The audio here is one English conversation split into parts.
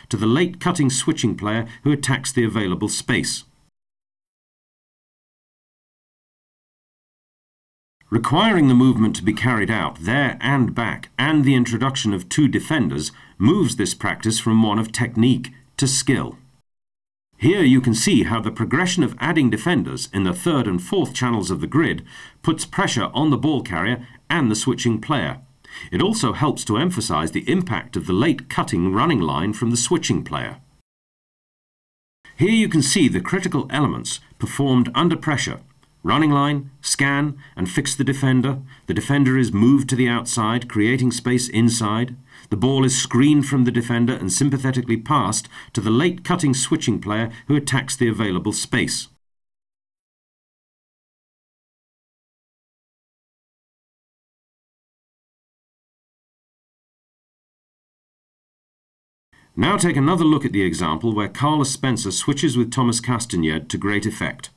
to the late cutting switching player who attacks the available space. Requiring the movement to be carried out there and back, and the introduction of two defenders, moves this practice from one of technique to skill. Here you can see how the progression of adding defenders in the third and fourth channels of the grid puts pressure on the ball carrier and the switching player. It also helps to emphasize the impact of the late cutting running line from the switching player. Here you can see the critical elements performed under pressure. Running line, scan and fix the defender. The defender is moved to the outside, creating space inside. The ball is screened from the defender and sympathetically passed to the late cutting switching player who attacks the available space. Now take another look at the example where Carlos Spencer switches with Thomas Castagned to great effect.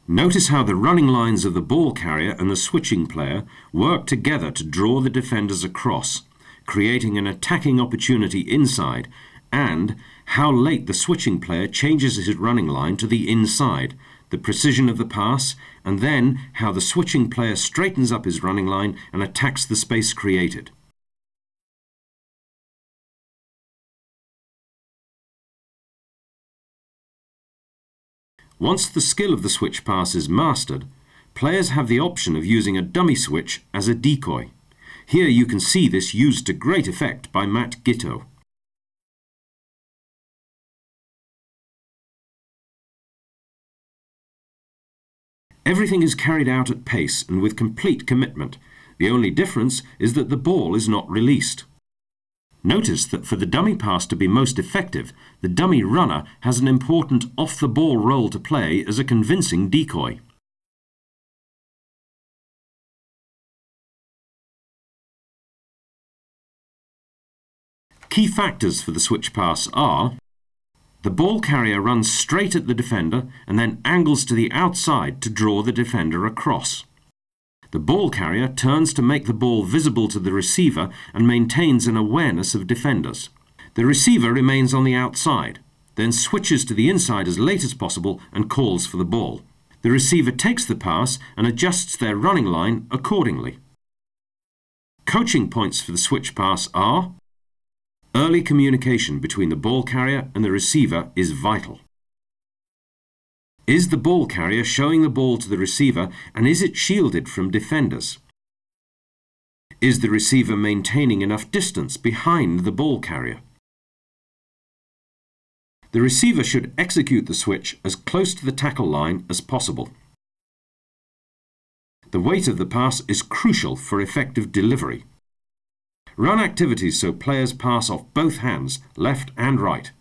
Notice how the running lines of the ball carrier and the switching player work together to draw the defenders across, creating an attacking opportunity inside, and how late the switching player changes his running line to the inside, the precision of the pass, and then how the switching player straightens up his running line and attacks the space created. Once the skill of the switch pass is mastered, players have the option of using a dummy switch as a decoy. Here you can see this used to great effect by Matt Gitto. Everything is carried out at pace and with complete commitment. The only difference is that the ball is not released. Notice that for the dummy pass to be most effective, the dummy runner has an important off-the-ball role to play as a convincing decoy. Key factors for the switch pass are: the ball carrier runs straight at the defender and then angles to the outside to draw the defender across. The ball carrier turns to make the ball visible to the receiver and maintains an awareness of defenders. The receiver remains on the outside, then switches to the inside as late as possible and calls for the ball. The receiver takes the pass and adjusts their running line accordingly. Coaching points for the switch pass are: early communication between the ball carrier and the receiver is vital. Is the ball carrier showing the ball to the receiver, and is it shielded from defenders? Is the receiver maintaining enough distance behind the ball carrier? The receiver should execute the switch as close to the tackle line as possible. The weight of the pass is crucial for effective delivery. Run activities so players pass off both hands, left and right.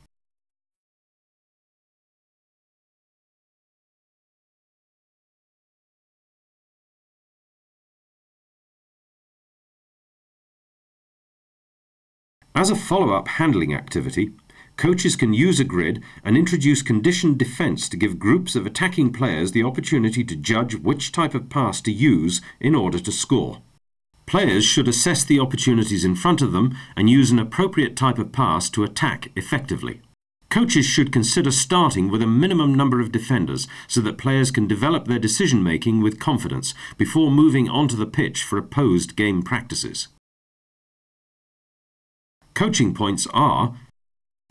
As a follow-up handling activity, coaches can use a grid and introduce conditioned defense to give groups of attacking players the opportunity to judge which type of pass to use in order to score. Players should assess the opportunities in front of them and use an appropriate type of pass to attack effectively. Coaches should consider starting with a minimum number of defenders so that players can develop their decision-making with confidence before moving onto the pitch for opposed game practices. Coaching points are: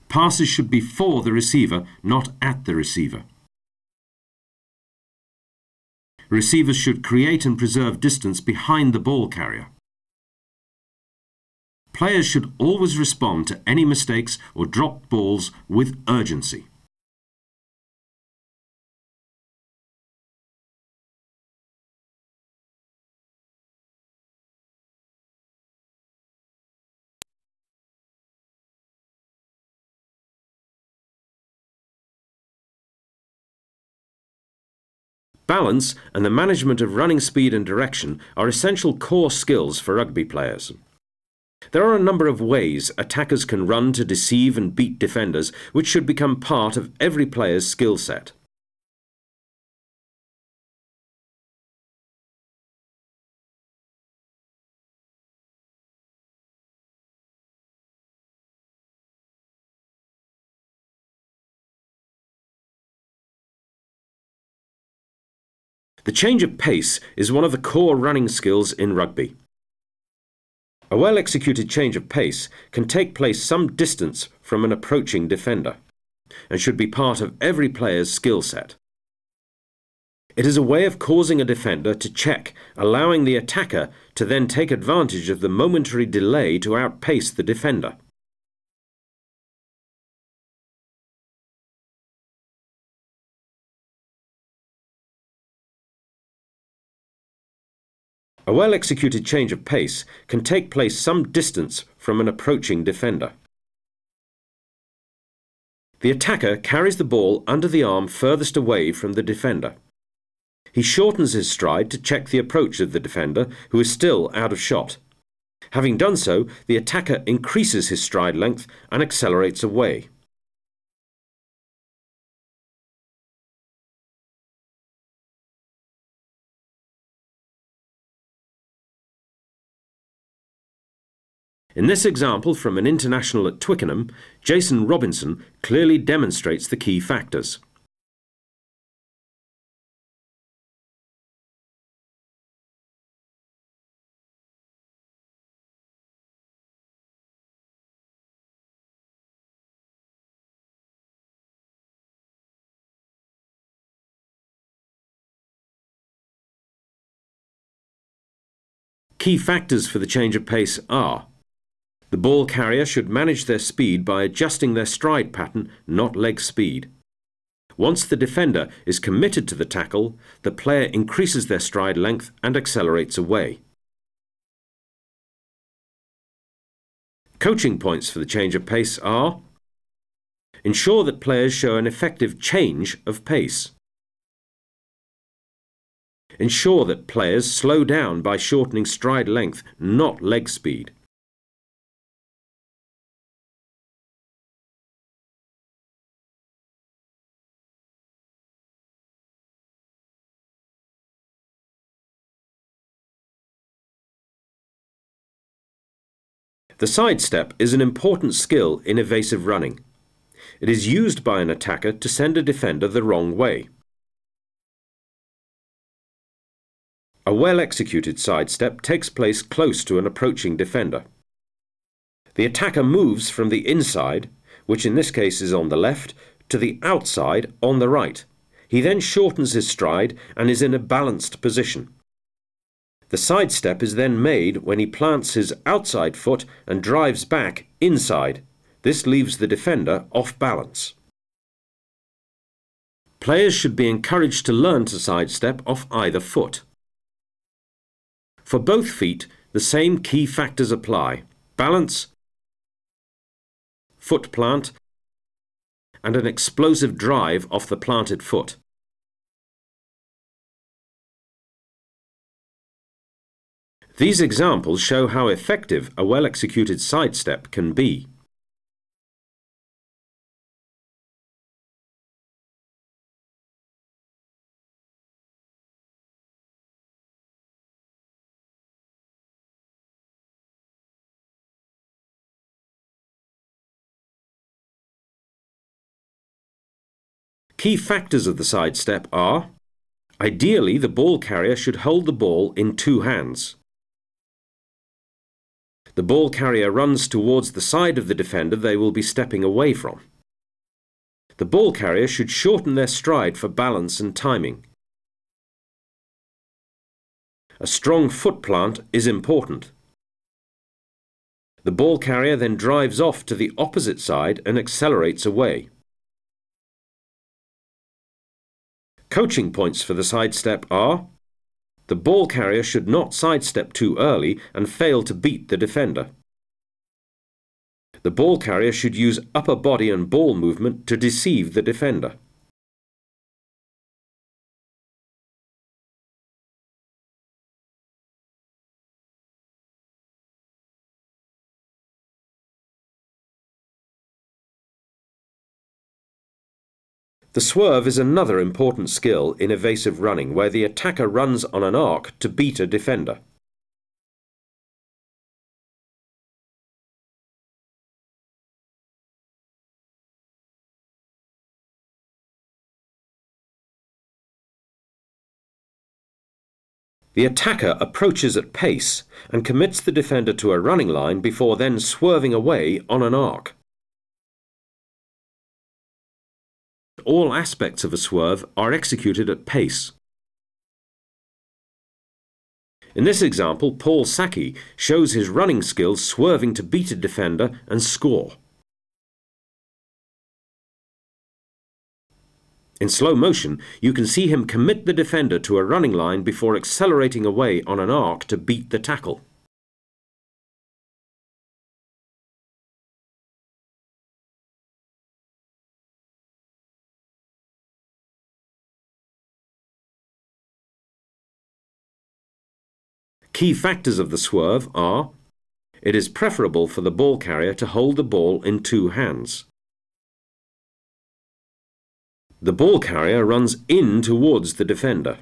passes should be for the receiver, not at the receiver. Receivers should create and preserve distance behind the ball carrier. Players should always respond to any mistakes or dropped balls with urgency. Balance and the management of running speed and direction are essential core skills for rugby players. There are a number of ways attackers can run to deceive and beat defenders, which should become part of every player's skill set. The change of pace is one of the core running skills in rugby. A well-executed change of pace can take place some distance from an approaching defender and should be part of every player's skill set. It is a way of causing a defender to check, allowing the attacker to then take advantage of the momentary delay to outpace the defender. A well-executed change of pace can take place some distance from an approaching defender. The attacker carries the ball under the arm furthest away from the defender. He shortens his stride to check the approach of the defender, who is still out of shot. Having done so, the attacker increases his stride length and accelerates away. In this example from an international at Twickenham, Jason Robinson clearly demonstrates the key factors. Key factors for the change of pace are: the ball carrier should manage their speed by adjusting their stride pattern, not leg speed. Once the defender is committed to the tackle, the player increases their stride length and accelerates away. Coaching points for the change of pace are: ensure that players show an effective change of pace. Ensure that players slow down by shortening stride length, not leg speed. The sidestep is an important skill in evasive running. It is used by an attacker to send a defender the wrong way. A well-executed sidestep takes place close to an approaching defender. The attacker moves from the inside, which in this case is on the left, to the outside on the right. He then shortens his stride and is in a balanced position. The sidestep is then made when he plants his outside foot and drives back inside. This leaves the defender off balance. Players should be encouraged to learn to sidestep off either foot. For both feet, the same key factors apply: balance, foot plant, and an explosive drive off the planted foot. These examples show how effective a well-executed sidestep can be. Key factors of the sidestep are: ideally, the ball carrier should hold the ball in two hands. The ball carrier runs towards the side of the defender they will be stepping away from. The ball carrier should shorten their stride for balance and timing. A strong foot plant is important. The ball carrier then drives off to the opposite side and accelerates away. Coaching points for the sidestep are: the ball carrier should not sidestep too early and fail to beat the defender. The ball carrier should use upper body and ball movement to deceive the defender. The swerve is another important skill in evasive running, where the attacker runs on an arc to beat a defender. The attacker approaches at pace and commits the defender to a running line before then swerving away on an arc. All aspects of a swerve are executed at pace. In this example, Paul Saki shows his running skills swerving to beat a defender and score. In slow motion, you can see him commit the defender to a running line before accelerating away on an arc to beat the tackle. Key factors of the swerve are: it is preferable for the ball carrier to hold the ball in two hands. The ball carrier runs in towards the defender.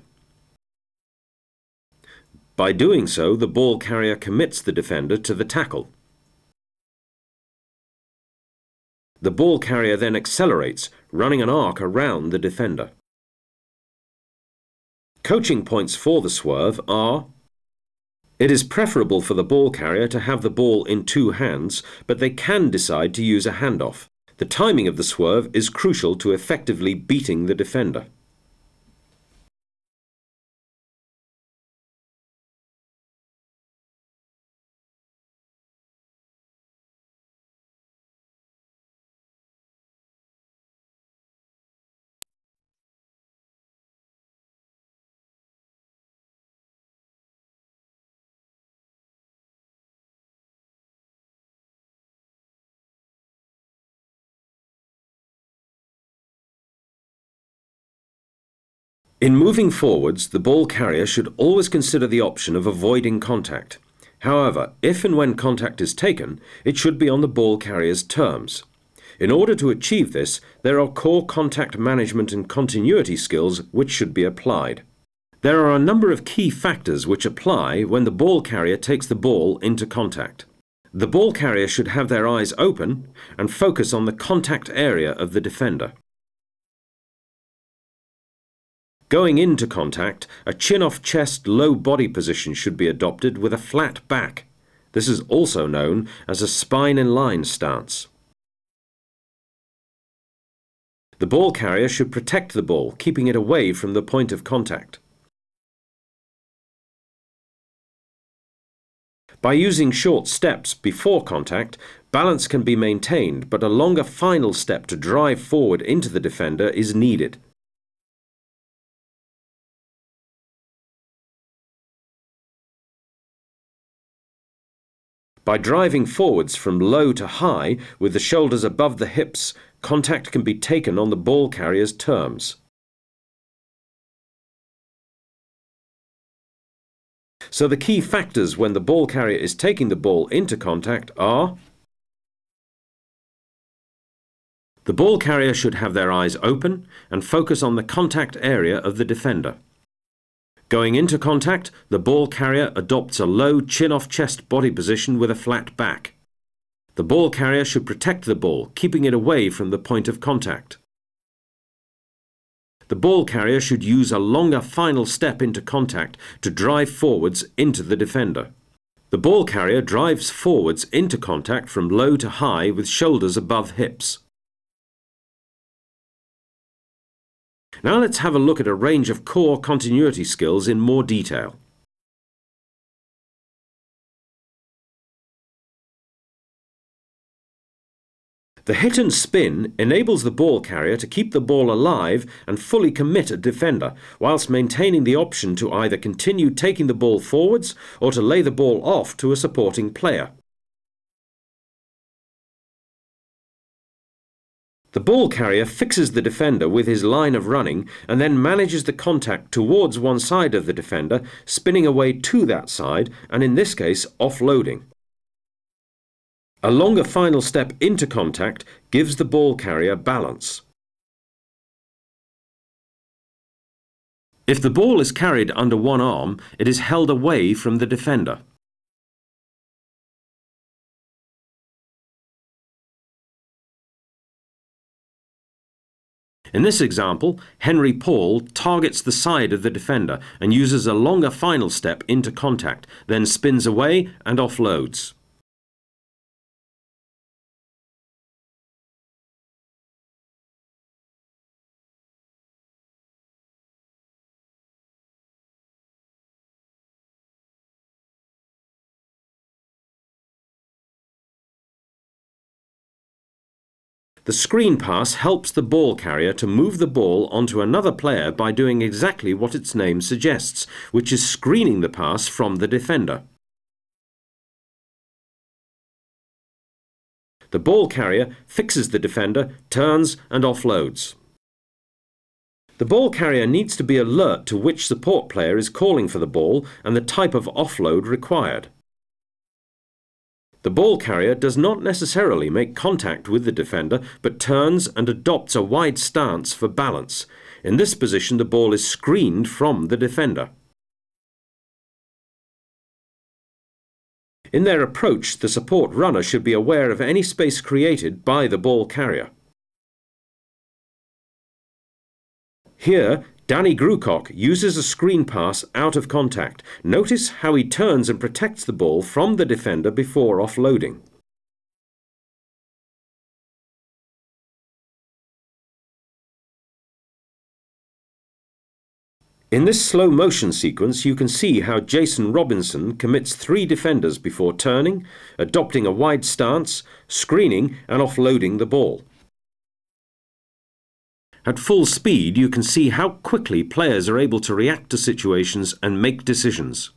By doing so, the ball carrier commits the defender to the tackle. The ball carrier then accelerates, running an arc around the defender. Coaching points for the swerve are: it is preferable for the ball carrier to have the ball in two hands, but they can decide to use a handoff. The timing of the swerve is crucial to effectively beating the defender. In moving forwards, the ball carrier should always consider the option of avoiding contact. However, if and when contact is taken, it should be on the ball carrier's terms. In order to achieve this, there are core contact management and continuity skills which should be applied. There are a number of key factors which apply when the ball carrier takes the ball into contact. The ball carrier should have their eyes open and focus on the contact area of the defender. Going into contact, a chin-off-chest, low body position should be adopted with a flat back. This is also known as a spine-in-line stance. The ball carrier should protect the ball, keeping it away from the point of contact. By using short steps before contact, balance can be maintained, but a longer final step to drive forward into the defender is needed. By driving forwards from low to high with the shoulders above the hips, contact can be taken on the ball carrier's terms. So the key factors when the ball carrier is taking the ball into contact are: the ball carrier should have their eyes open and focus on the contact area of the defender. Going into contact, the ball carrier adopts a low chin-off-chest body position with a flat back. The ball carrier should protect the ball, keeping it away from the point of contact. The ball carrier should use a longer final step into contact to drive forwards into the defender. The ball carrier drives forwards into contact from low to high with shoulders above hips. Now let's have a look at a range of core continuity skills in more detail. The hit and spin enables the ball carrier to keep the ball alive and fully commit a defender, whilst maintaining the option to either continue taking the ball forwards or to lay the ball off to a supporting player. The ball carrier fixes the defender with his line of running and then manages the contact towards one side of the defender, spinning away to that side and in this case offloading. A longer final step into contact gives the ball carrier balance. If the ball is carried under one arm, it is held away from the defender. In this example, Henry Paul targets the side of the defender and uses a longer final step into contact, then spins away and offloads. The screen pass helps the ball carrier to move the ball onto another player by doing exactly what its name suggests, which is screening the pass from the defender. The ball carrier fixes the defender, turns and offloads. The ball carrier needs to be alert to which support player is calling for the ball and the type of offload required. The ball carrier does not necessarily make contact with the defender, but turns and adopts a wide stance for balance. In this position, the ball is screened from the defender. In their approach, the support runner should be aware of any space created by the ball carrier. Here, Danny Grucock uses a screen pass out of contact. Notice how he turns and protects the ball from the defender before offloading. In this slow motion sequence, you can see how Jason Robinson commits 3 defenders before turning, adopting a wide stance, screening and offloading the ball. At full speed, you can see how quickly players are able to react to situations and make decisions.